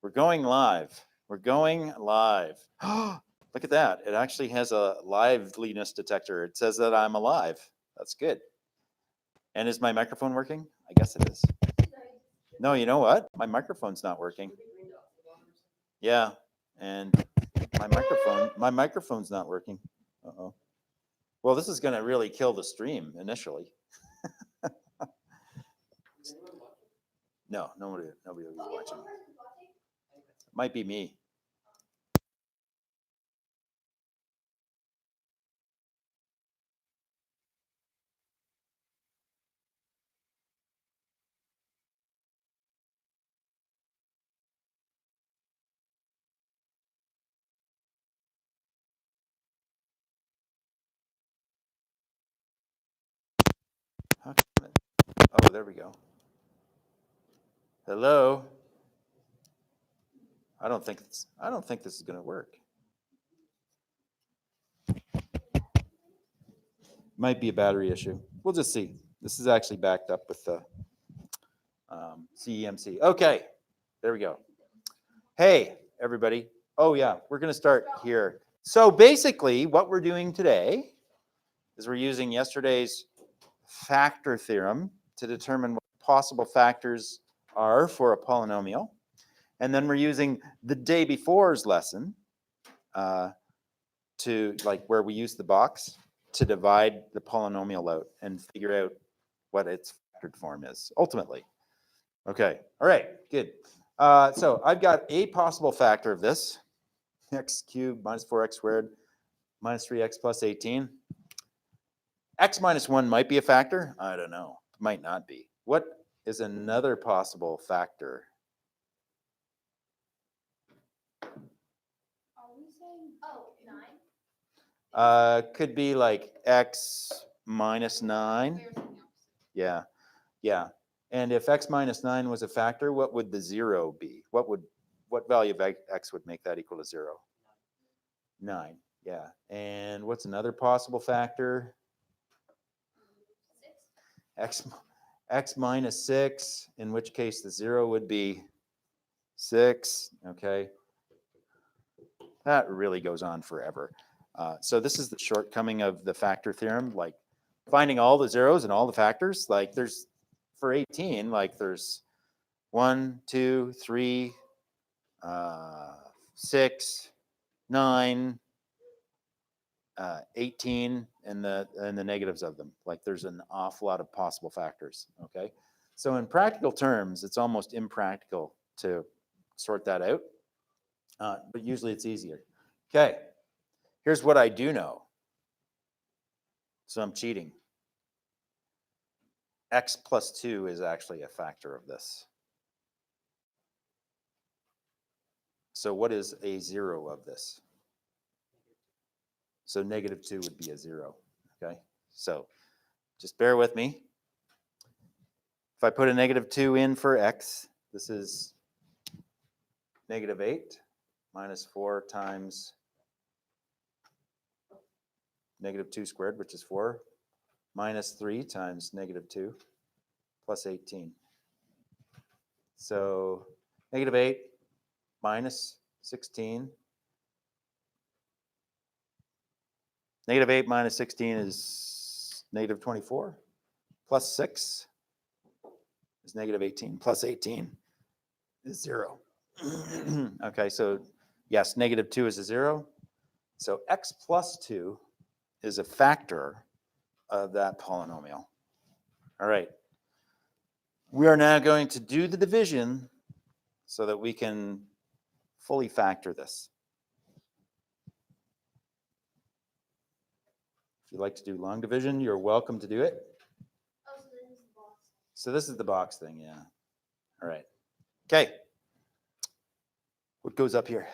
We're going live. We're going live. Look at that. It actually has a liveliness detector. It says that I'm alive. That's good. And is my microphone working? I guess it is. No, you know what? My microphone's not working. Yeah, and my microphone's not working. Uh-oh. Well, this is going to really kill the stream initially. No, nobody will be watching. Might be me. How come it? Oh, there we go. Hello. I don't think this is going to work. Might be a battery issue. We'll just see. This is actually backed up with the CEMC. Okay, there we go. Hey, everybody. Oh, yeah, we're going to start here. So basically, what we're doing today is we're using yesterday's factor theorem to determine what possible factors are for a polynomial. And then we're using the day before's lesson to, like, where we use the box to divide the polynomial out and figure out what its factored form is, ultimately. Okay, all right, good. So I've got a possible factor of this, x cubed minus 4x squared minus 3x plus 18. X minus 1 might be a factor. I don't know. Might not be. What is another possible factor? Could be like x minus 9. Yeah, yeah. And if x minus 9 was a factor, what would the 0 be? What value of x would make that equal to 0? 9. Yeah. And what's another possible factor? X minus 6, in which case the 0 would be 6. Okay. That really goes on forever. So this is the shortcoming of the factor theorem, like finding all the zeros and all the factors. Like there's, for 18, like there's 1, 2, 3, 6, 9, 18, and the negatives of them. Like there's an awful lot of possible factors. Okay, so in practical terms, it's almost impractical to sort that out, but usually it's easier. Okay, here's what I do know. So I'm cheating. X plus 2 is actually a factor of this. So what is a 0 of this? So negative 2 would be a 0. Okay, so just bear with me. If I put a negative 2 in for x, this is negative 8 minus 4 times negative 2 squared, which is 4, minus 3 times negative 2 plus 18. So negative 8 minus 16. Negative 8 minus 16 is negative 24. Plus 6 is negative 18. Plus 18 is 0. Okay, so yes, negative 2 is a 0. So x plus 2 is a factor of that polynomial. All right. We are now going to do the division so that we can fully factor this. If you'd like to do long division, you're welcome to do it. Oh, so this is the box. So this is the box thing, yeah. All right. Okay. What goes up here?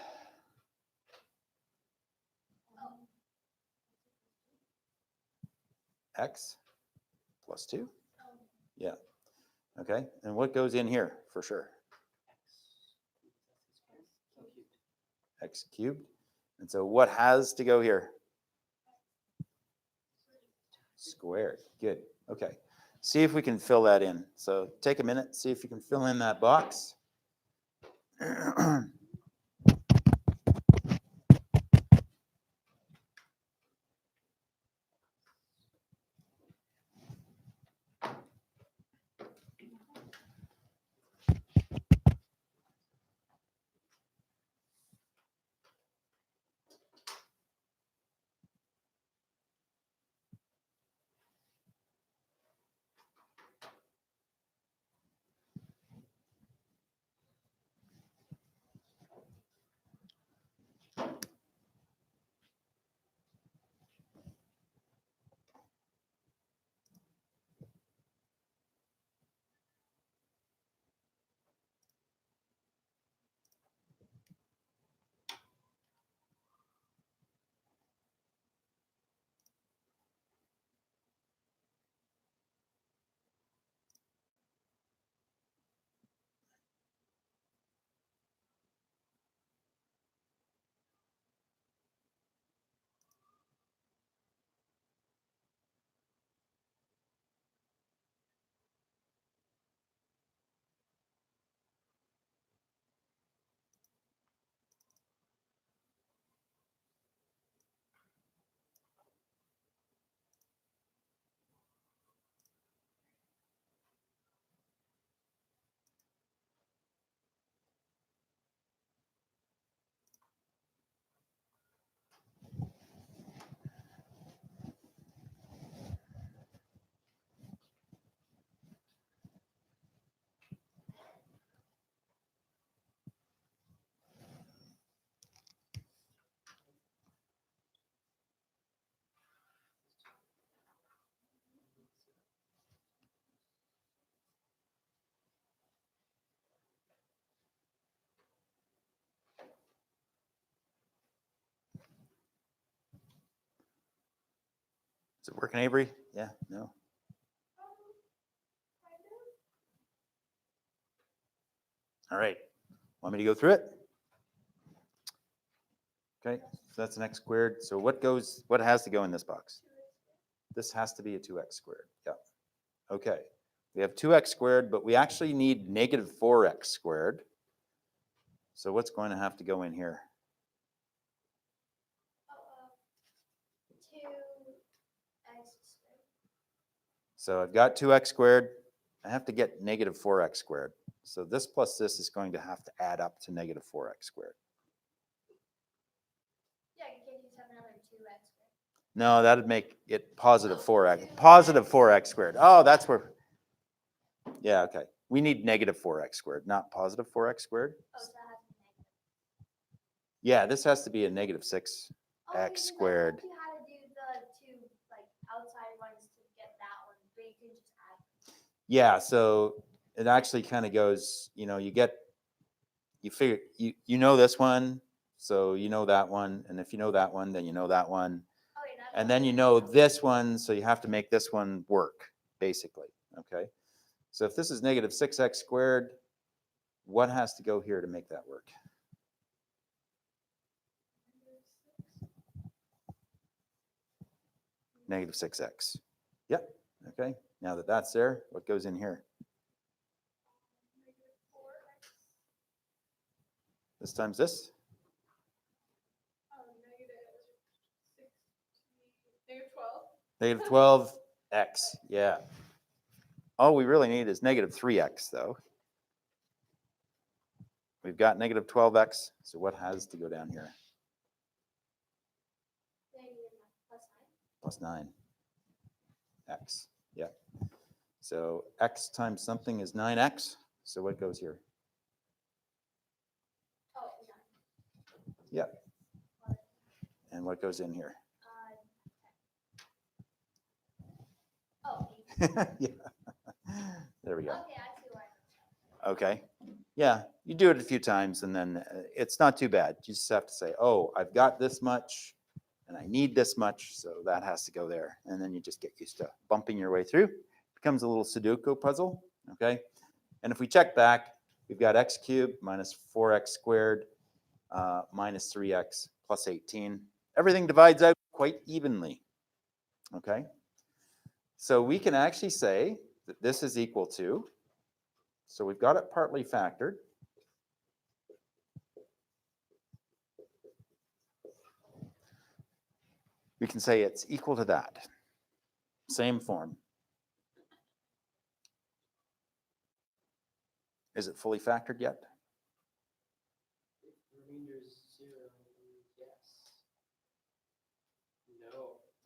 X plus 2? Yeah. Okay. And what goes in here for sure? X cubed. And so what has to go here? Squared. Good. Okay. See if we can fill that in. So take a minute, see if you can fill in that box. Is it working, Avery? Yeah, no. All right. Want me to go through it? Okay, so that's an x squared. So what has to go in this box? This has to be a 2x squared. Yeah. Okay. We have 2x squared, but we actually need negative 4x squared. So what's going to have to go in here? 2x squared. So I've got 2x squared. I have to get negative 4x squared. So this plus this is going to have to add up to negative 4x squared. Yeah, you can't just have another 2x squared. No, that'd make it positive 4x. Positive 4x squared. Oh, that's where. Yeah, okay. We need negative 4x squared, not positive 4x squared. Oh, so that has to be negative. Yeah, this has to be a negative 6x Oh, you squared. You had to do the two like outside ones to get that one, but you can just add. Yeah, so it actually kind of goes, you figure, you know this one, so you know that one, and if you know that one, then you know that one. Oh, yeah, that's And then you know this one, so you have to make this one work, basically, okay? So if this is negative 6x squared, what has to go here to make that work? Negative 6x. Yep, okay. Now that that's there, what goes in here? This times this? Negative 12x, yeah. All we really need is negative 3x, though. We've got negative 12x, so what has to go down here? Plus 9. X, yeah. So x times something is 9x, so what goes here? Oh, Yeah. And what goes in here? Oh, Yeah. There we go. okay, I see why. Okay. Yeah, you do it a few times and then it's not too bad. You just have to say, oh, I've got this much and I need this much, so that has to go there. And then you just get used to bumping your way through. It becomes a little Sudoku puzzle, okay? And if we check back, we've got x cubed minus 4x squared minus 3x plus 18. Everything divides out quite evenly, okay? So we can actually say that this is equal to, so we've got it partly factored. we can say it's equal to that. Same form. Is it fully factored yet? Remainder is 0. Yes.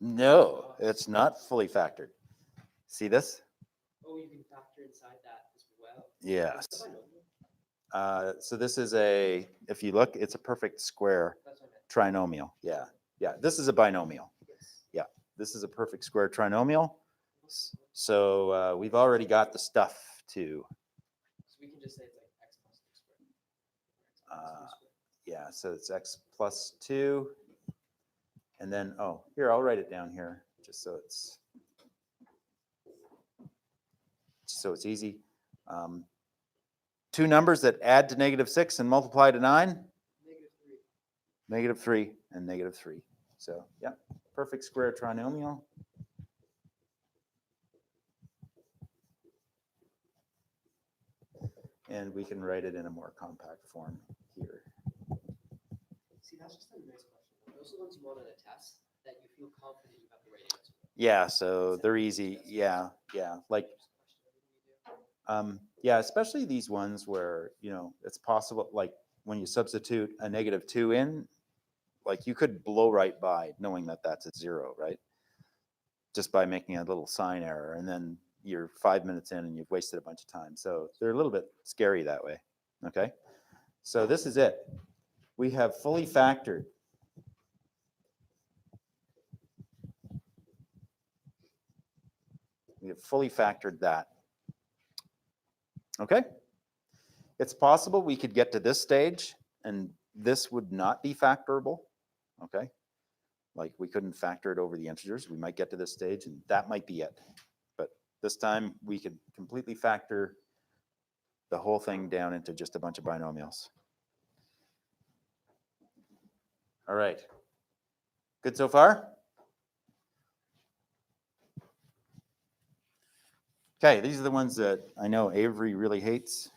No. No, it's not fully factored. See this? Oh, you can factor inside that as well. Yes. What's the binomial? So this is a, if you look, it's a perfect square That's what I meant. trinomial. Yeah, yeah. This is a binomial. Yes. Yeah, this is a perfect square trinomial. So we've already got the stuff to, So we can just say it's like x plus 2 squared. Or x minus 2 Uh, squared. yeah, so it's x plus 2. And then, oh, here, I'll write it down here just so it's easy. Two numbers that add to -6 and multiply to 9? -3. -3 and -3. So, yeah, perfect square trinomial. And we can write it in a more compact form here. See, that's just a nice question. Those are the ones you want on a test that you feel confident you have the right answer. Yeah, so they're easy. Yeah, yeah. Like, yeah, especially these ones where, you know, it's possible, like when you substitute a -2 in, like you could blow right by knowing that that's a 0, right? Just by making a little sign error, and then you're 5 minutes in and you've wasted a bunch of time. So they're a little bit scary that way. Okay, so this is it. We have fully factored. We have fully factored that. Okay, it's possible we could get to this stage and this would not be factorable. Okay, like we couldn't factor it over the integers. We might get to this stage and that might be it. But this time we could completely factor the whole thing down into just a bunch of binomials. All right. Good so far? Okay, these are the ones that I know Avery really hates.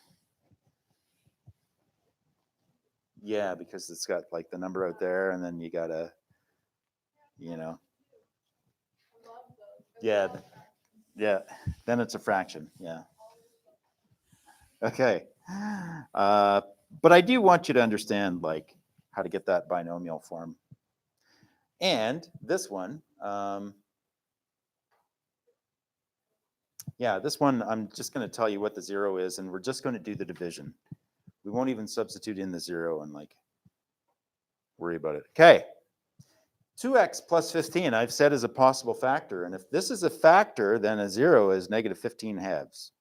Yeah, because it's got like the number out there and then you gotta, you know. I love those. Yeah, yeah, then it's a fraction, yeah. Okay. But I do want you to understand like how to get that binomial form. And this one, yeah, this one, I'm just going to tell you what the 0 is, and we're just going to do the division. We won't even substitute in the 0 and like worry about it. Okay. 2x plus 15, I've said is a possible factor. And if this is a factor, then a 0 is -15/2.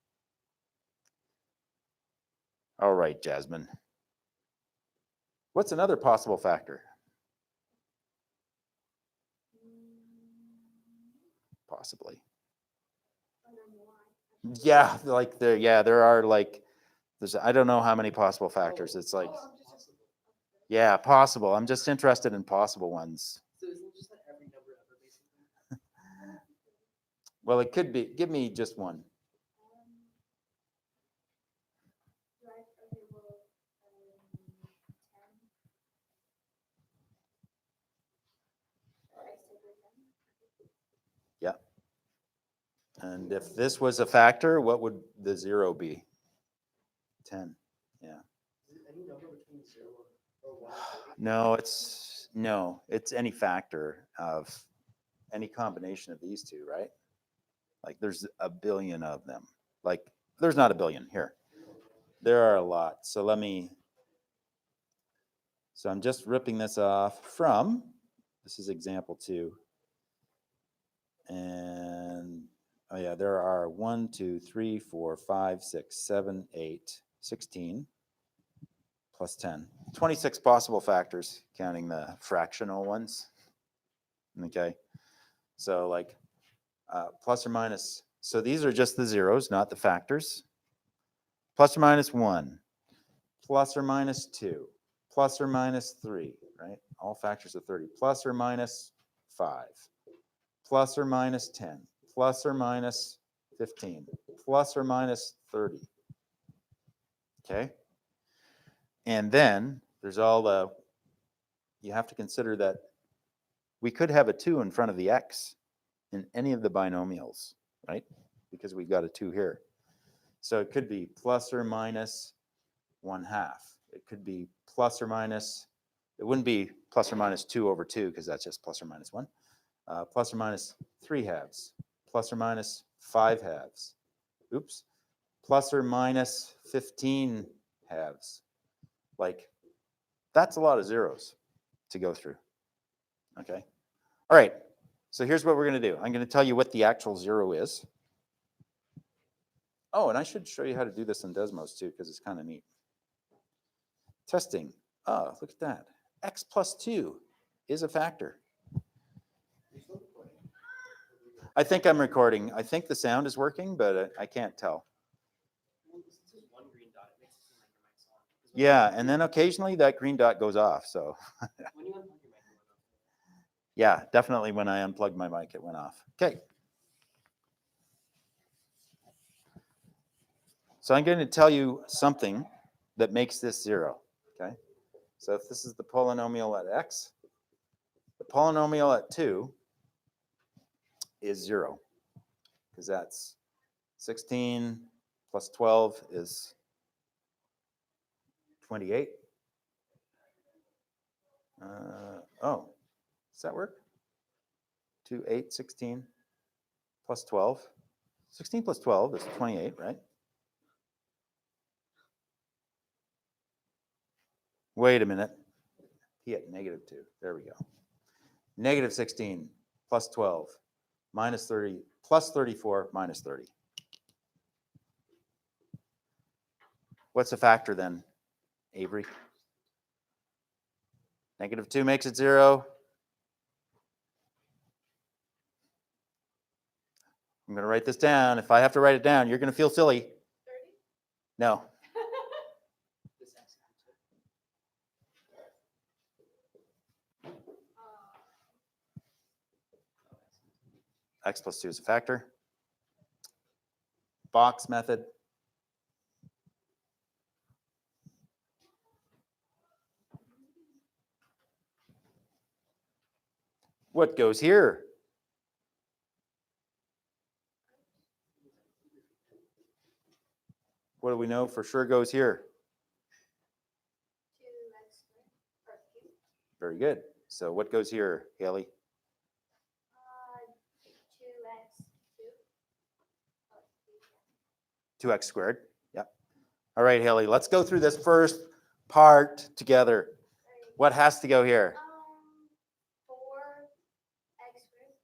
All right, Jasmine. What's another possible factor? Possibly. Yeah, like there are like, I don't know how many possible factors. It's like, yeah, possible. I'm just interested in possible ones. So isn't it just that every number ever basically? Well, it could be. Give me just one. Yeah. And if this was a factor, what would the 0 be? 10. Yeah. Is it any number between 0 or 1 and 30? No, it's any factor of any combination of these two, right? Like there's a billion of them. Like there's not a billion here. There are a lot. So I'm just ripping this off from, this is example 2. And oh yeah, there are 1, 2, 3, 4, 5, 6, 7, 8, 16 plus 10. 26 possible factors, counting the fractional ones. Okay. So like plus or minus. So these are just the zeros, not the factors. Plus or minus 1, plus or minus 2, plus or minus 3, right? All factors of 30. Plus or minus 5, plus or minus 10, plus or minus 15, plus or minus 30. Okay? And then there's all the, you have to consider that we could have a 2 in front of the x in any of the binomials, right? Because we've got a 2 here. So it could be plus or minus 1/2. It could be plus or minus, it wouldn't be plus or minus 2 over 2 because that's just plus or minus 1. Plus or minus 3/2, plus or minus 5/2. Oops. Plus or minus 15/2. Like, that's a lot of zeros to go through. Okay. All right. So here's what we're going to do. I'm going to tell you what the actual 0 is. Oh, and I should show you how to do this in Desmos too, because it's kind of neat. Testing. Oh, look at that. X plus 2 is a factor. I think I'm recording. I think the sound is working, but I can't tell. Yeah, and then occasionally that green dot goes off. So yeah, definitely when I unplugged my mic, it went off. Okay. So I'm going to tell you something that makes this 0. Okay. So if this is the polynomial at x, the polynomial at 2 is 0, because that's 16 plus 12 is 28. Oh, does that work? 2, 8, 16 plus 12. 16 plus 12 is 28, right? Wait a minute. P at negative 2. There we go. Negative 16 plus 12 minus 30 plus 34 minus 30. What's a factor then, Avery? Negative 2 makes it 0. I'm going to write this down. If I have to write it down, you're going to feel silly. 30? No. X plus 2 is a factor. Box method. What goes here? What do we know for sure goes here? 2x squared or cubed. Very good. So what goes here, Haley? 2x cubed. 2x squared. Yep. All right, Haley, let's go through this first part together. What has to go here? 4x squared.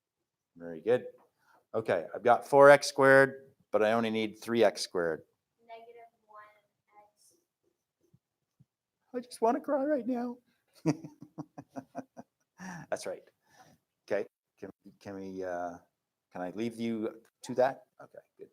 Very good. Okay, I've got 4x squared, but I only need 3x squared. Negative 1x. I just want to cry right now. That's right. Okay, can I leave you to that? Okay, good.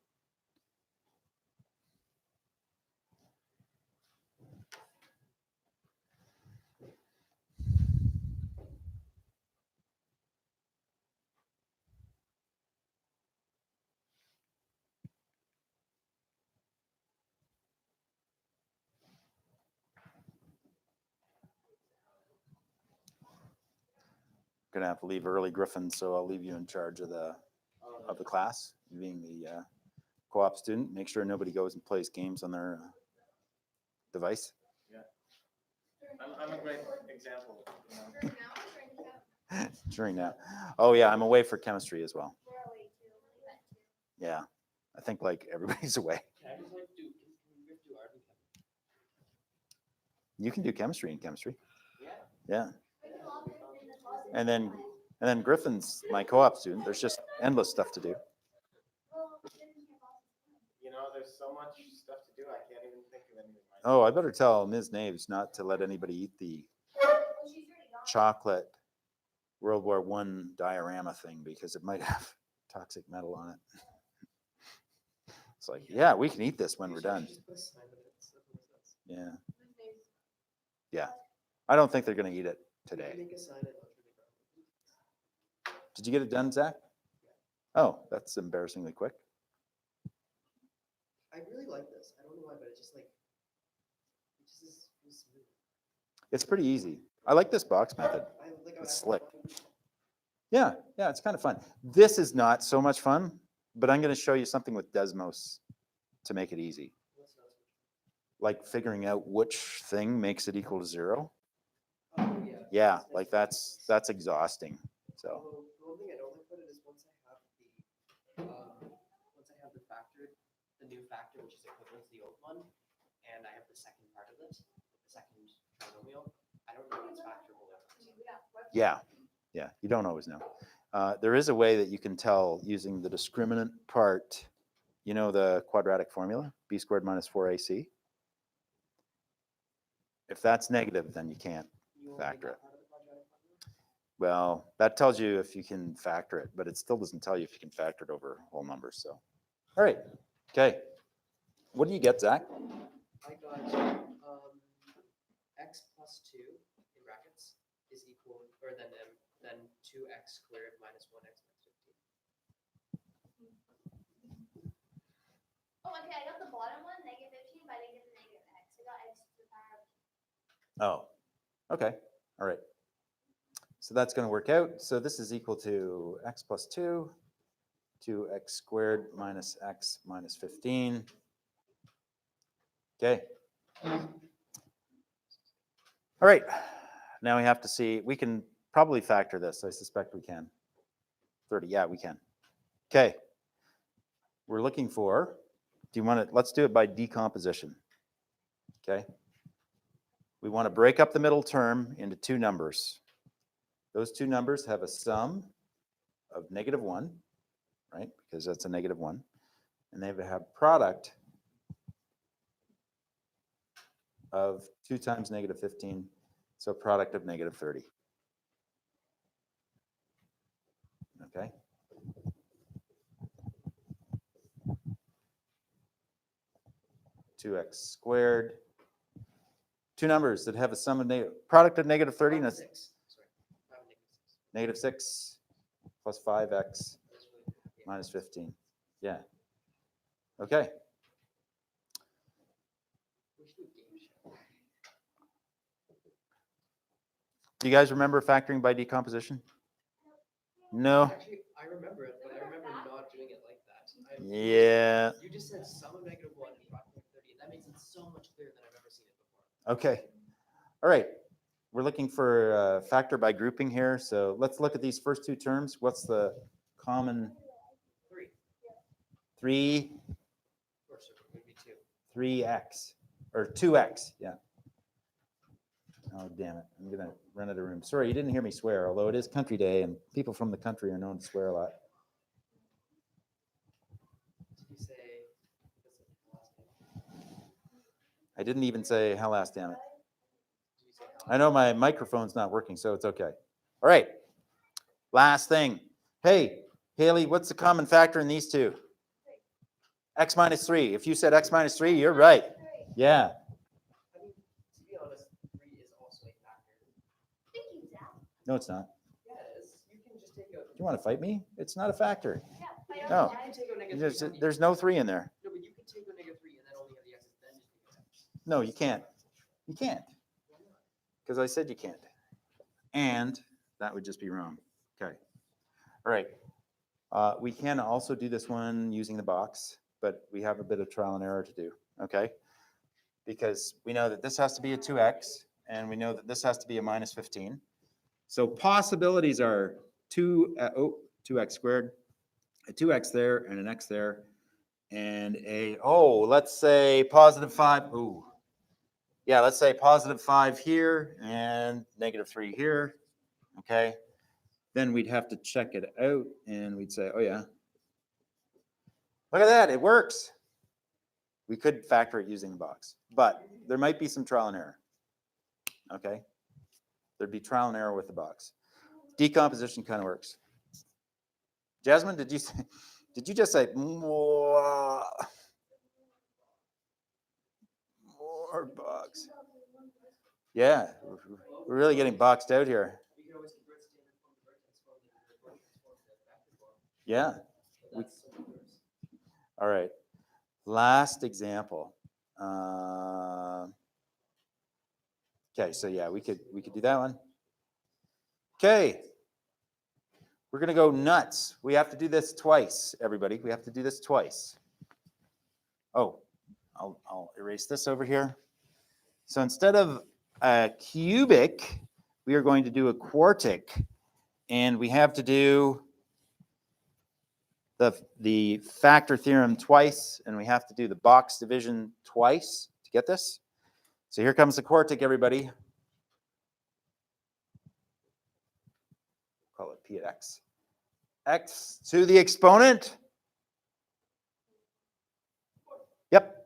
Gonna have to leave early, Griffin, so I'll leave you in charge of the class, being the co-op student. Make sure nobody goes and plays games on their device. Yeah, I'm a great example. You know? During now or during the test? During that. Oh yeah, I'm away for chemistry as well. We're away too. We went to. Yeah, I think like everybody's away. Can I just like do art and You can do chemistry in chemistry. Yeah. Yeah, We can log in the closet. and then Griffin's my co-op student. There's just endless stuff to do. Well, then we have all- You know, there's so much stuff to do. I can't even think of anything. Right Oh, I better tell Ms. Naves not to let anybody eat the Well, she's already gone. chocolate World War I diorama thing because it might have toxic metal on it. It's like, yeah, we can eat this when we're done. Yeah. Yeah. I don't think they're going to eat it today. Make a sign at Did you get it done, Zach? Oh, that's embarrassingly quick. I really like this. I don't know why, but it just like it just is feels smooth. It's pretty easy. I like this box method. I like It's slick. Yeah, yeah, it's kind of fun. This is not so much fun, but I'm going to show you something with Desmos to make it easy. What's not so- Like figuring out which thing makes it equal to 0. Oh, yeah. Yeah, like that's exhausting. So, Although, the one thing I don't like about it is once I have the factor, the new factor, which is equivalent to the old one, and I have the second part of it, the second trinomial, I don't know if it's factorable or not. yeah, yeah, you don't always know. There is a way that you can tell using the discriminant part. You know the quadratic formula, b squared minus 4ac? If that's negative, then you can't You only factor got it. part of the quadratic formula? Well, that tells you if you can factor it, but it still doesn't tell you if you can factor it over whole numbers. So, all right, okay. What do you get, Zach? I got x plus 2 in brackets is equal, or then 2x squared minus 1x minus 15. Oh, okay, I got the bottom one, -15, but I didn't get the -x. I got x to the power of Oh, okay, all right. So that's going to work out. So this is equal to x plus 2, 2x squared minus x minus 15. Okay. All right. Now we have to see, we can probably factor this. I suspect we can. 30, yeah, we can. Okay. We're looking for, do you want to, let's do it by decomposition. Okay. We want to break up the middle term into two numbers. Those two numbers have a sum of -1, right? Because that's a -1. And they have product of 2 times -15, so product of -30. Okay. (2x squared). Two numbers that have a sum of product of -30 and a Six. Sorry, I have a -6. -6 plus 5x That's really good. Yeah. minus 15. Yeah. Okay. We should do a game show. Do you guys remember factoring by decomposition? No. Actually, I remember it, but I remember not doing it like that. Yeah. You just said sum of -1 and product of 30, and that makes it so much clearer than I've ever seen it before. Okay. All right. We're looking for factor by grouping here. So let's look at these first two terms. What's the common 3. 3, Or so it would be 2. 3x, or 2x? Yeah. Oh, damn it. I'm going to run out of room. Sorry, you didn't hear me swear, although it is country day and people from the country are known to swear a lot. Did you say that's the last name? I didn't even say hell ass, damn it. Did you say I know my microphone's not working, so it's okay. All right. Last thing. Hey, Haley, what's the common factor in these two? X minus 3. If you said x minus 3, you're right. Yeah. I mean, to be honest, 3 is also a factor. Thank you, Zach. No, it's not. Yeah, it is. You can just take out. Do you want to fight me? It's not a factor. Yeah, but I No. don't You can know. take out -3. don't you? There's no 3 in there. No, but you can take out -3 and then only have the x's, then just take it out. No, you can't. You can't. Why not? Because I said you can't. And that would just be wrong. Okay. All right. We can also do this one using the box, but we have a bit of trial and error to do. Okay. Because we know that this has to be a 2x, and we know that this has to be a minus 15. So possibilities are 2x squared, a 2x there, and an x there, and let's say positive 5. Ooh. Yeah, let's say positive 5 here and -3 here. Okay. Then we'd have to check it out, and we'd say, oh, yeah. Look at that. It works. We could factor it using the box, but there might be some trial and error. Okay. There'd be trial and error with the box. Decomposition kind of works. Jasmine, did you just say more box? Yeah, we're really getting boxed out here. You can always convert standard form to vertex form and convert vertex form to factor form. Yeah. But that's so much worse. All right. Last example. Okay, so yeah, we could do that one. Okay. We're going to go nuts. We have to do this twice, everybody. We have to do this twice. Oh, I'll erase this over here. So instead of a cubic, we are going to do a quartic. And we have to do the factor theorem twice, and we have to do the box division twice to get this. So here comes the quartic, everybody. Call it P at x. X to the exponent. Yep.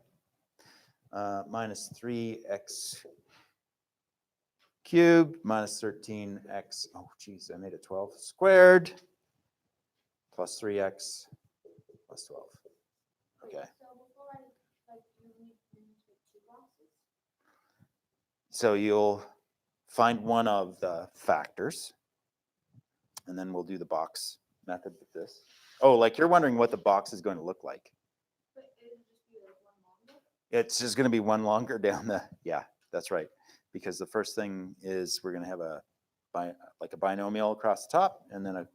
Minus 3x cubed minus 13x. Oh, geez, I made it 12 squared plus 3x plus 12. Okay. So before I, like, you need to two boxes? So you'll find one of the factors, and then we'll do the box method with this. Oh, like you're wondering what the box is going to look like. But it would just be like one longer? It's just going to be one longer down the, yeah, that's right. Because the first thing is we're going to have like a binomial across the top and then a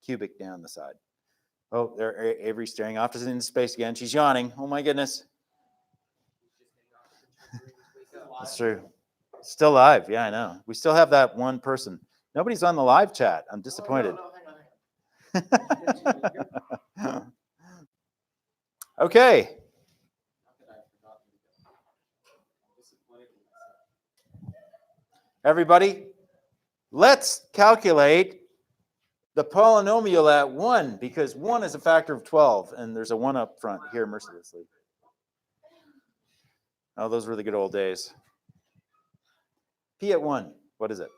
cubic down the side. Oh, there, Avery's staring off into space again. She's yawning. Oh my goodness. That's true. Still live. Yeah, I know. We still have that one person. Nobody's on the live chat. I'm disappointed. Okay. Everybody, let's calculate the polynomial at 1, because 1 is a factor of 12, and there's a 1 up front here mercilessly. Oh, those were the good old days. P at 1, what is it?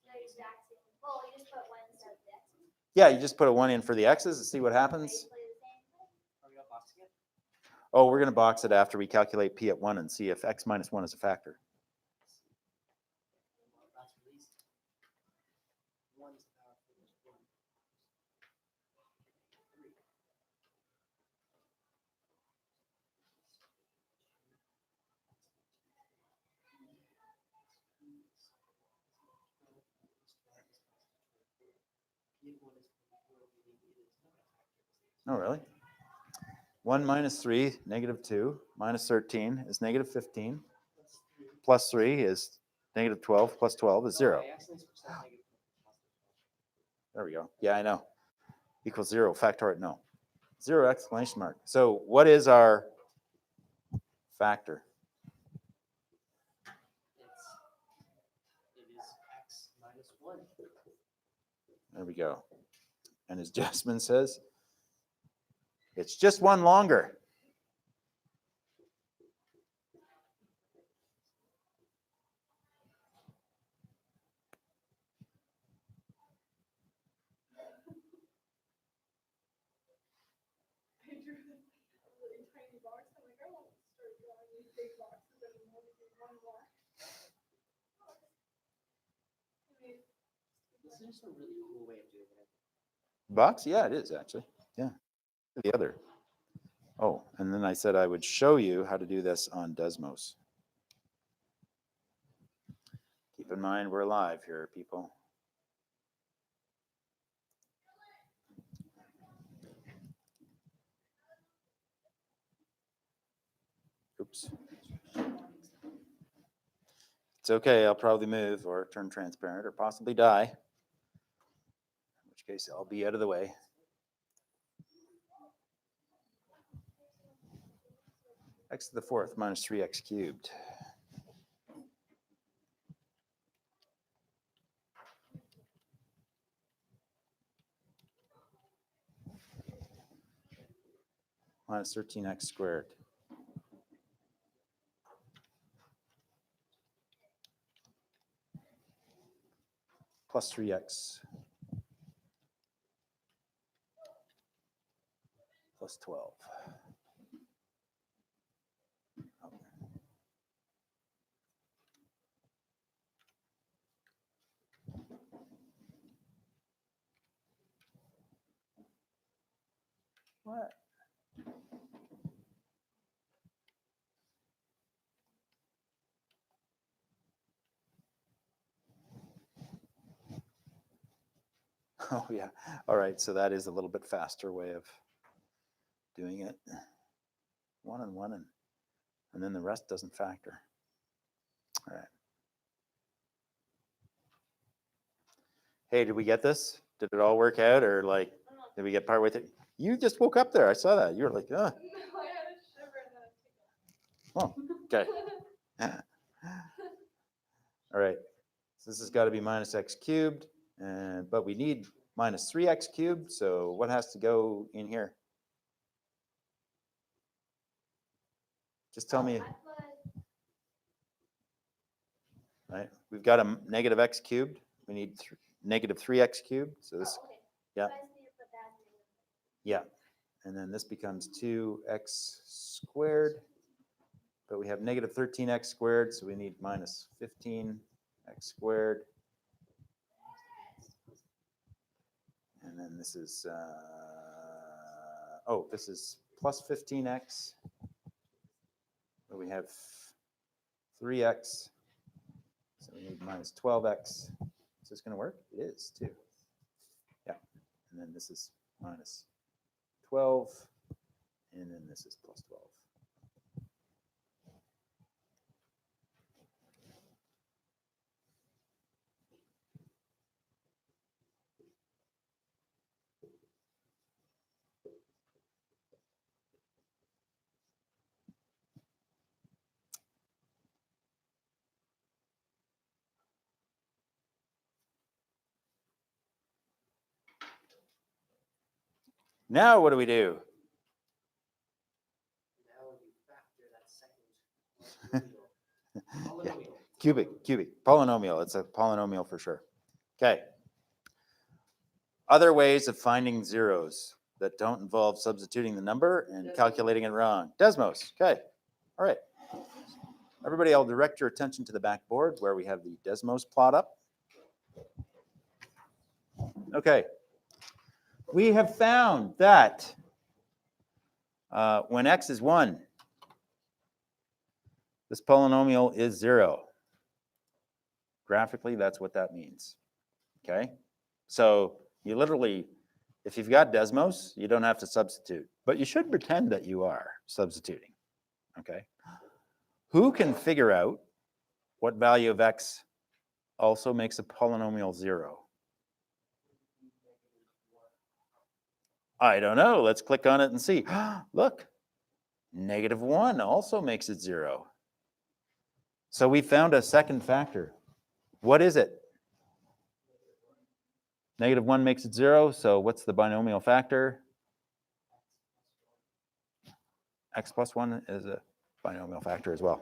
They're exact same. Oh, you just put one instead of the X. Yeah, you just put a 1 in for the x's and see what happens. Basically the same thing. Are we not boxing it? Oh, we're going to box it after we calculate P at 1 and see if x minus 1 is a factor. Well, that's released. One's the power of one. Three. Oh, really? 1 minus 3, negative 2, minus 13 is negative 15, plus 3 is negative 12, plus 12 is 0. There we go. Yeah, I know. Equals 0, factor it, no. 0 exclamation mark. So what is our factor? It is x minus 1. There we go. And as Jasmine says, it's just one longer. I drew a really tiny box. I'm like, I won't start drawing these big boxes anymore because one more. This is just a really cool way of doing it. Box? Yeah, it is actually. Yeah. The other. Oh, and then I said I would show you how to do this on Desmos. Keep in mind, we're live here, people. Oops. It's okay. I'll probably move or turn transparent or possibly die. In which case, I'll be out of the way. X to the 4th minus 3x cubed. Minus 13x squared. Plus 3x. Plus 12. What? Oh, yeah. All right. So that is a little bit faster way of doing it. 1 and 1, and then the rest doesn't factor. All right. Hey, did we get this? Did it all work out, or like, did we get partway through? You just woke up there. I saw that. You were like, No, I had a shiver and then oh, okay. All right. So this has got to be minus x cubed, but we need minus 3x cubed. So what has to go in here? Just tell me. Right? We've got a negative x cubed. We need negative 3x cubed. So this, yeah. Yeah. And then this becomes 2x squared. But we have negative 13x squared, so we need minus 15x squared. And then this is, this is plus 15x. But we have 3x. So we need minus 12x. Is this going to work? It is, too. Yeah. And then this is minus 12. And then this is plus 12. Now what do we do? Now you factor that second Yeah. polynomial. Cubic, polynomial. It's a polynomial for sure. Okay. Other ways of finding zeros that don't involve substituting the number and calculating it wrong. Desmos. Okay. All right. Everybody, I'll direct your attention to the backboard where we have the Desmos plot up. Okay. We have found that when x is 1, this polynomial is 0. Graphically, that's what that means. Okay? So you literally, if you've got Desmos, you don't have to substitute. But you should pretend that you are substituting. Okay? Who can figure out what value of x also makes a polynomial 0? I don't know. Let's click on it and see. Look, negative 1 also makes it 0. So we found a second factor. What is it? Negative 1 makes it 0. So what's the binomial factor? X plus 1 is a binomial factor as well.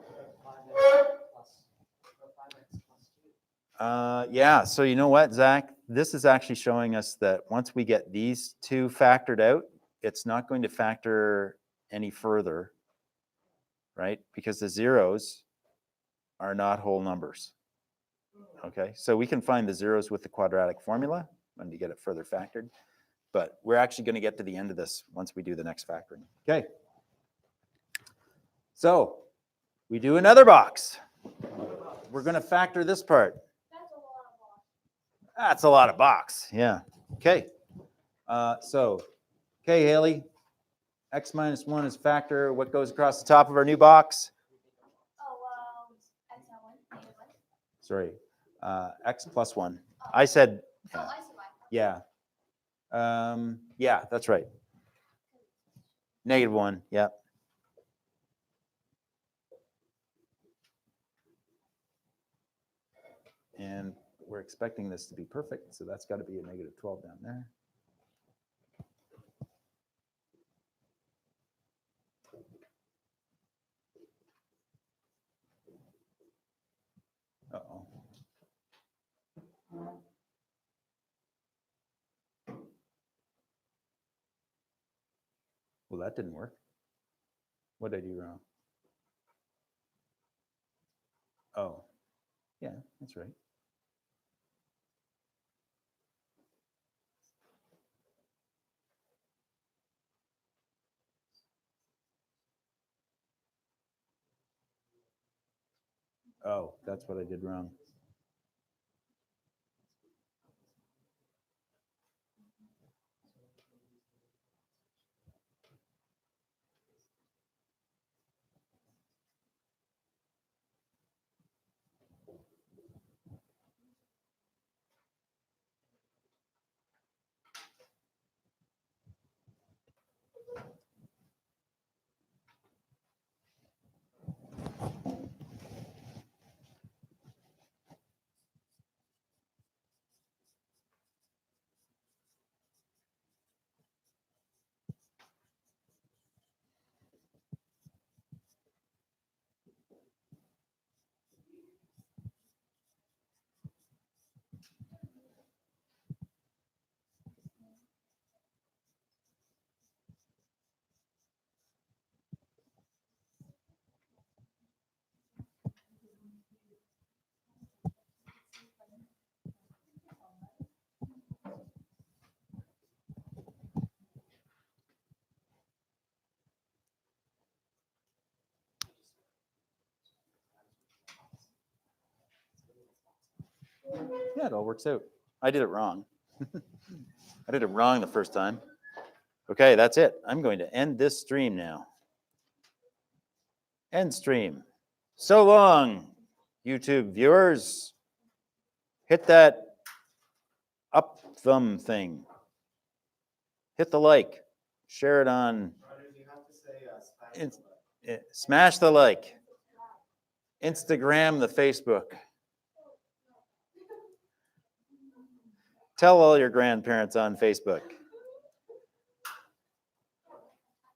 Yeah, so you know what, Zach? This is actually showing us that once we get these two factored out, it's not going to factor any further, right? Because the zeros are not whole numbers. Okay, so we can find the zeros with the quadratic formula when you get it further factored, but we're actually going to get to the end of this once we do the next factoring. Okay, so we do another box. We're going to factor this part. That's a lot of box, yeah. Okay, okay, Haley, x minus 1 is factor. What goes across the top of our new box? X on 1, negative 1. Sorry, x plus 1. I said, Oh, I see why. yeah. Yeah, that's right. Negative 1, yeah. And we're expecting this to be perfect, so that's got to be a negative 12 down there. Uh-oh. Well, that didn't work. What did I do wrong? Oh, yeah, that's right. Oh, that's what I did wrong. Yeah, it all works out. I did it wrong. I did it wrong the first time. Okay, that's it. I'm going to end this stream now. End stream. So long, YouTube viewers. Hit that up thumb thing. Hit the like. Share it on. You have to say, Smash the like. Instagram the Facebook. Tell all your grandparents on Facebook.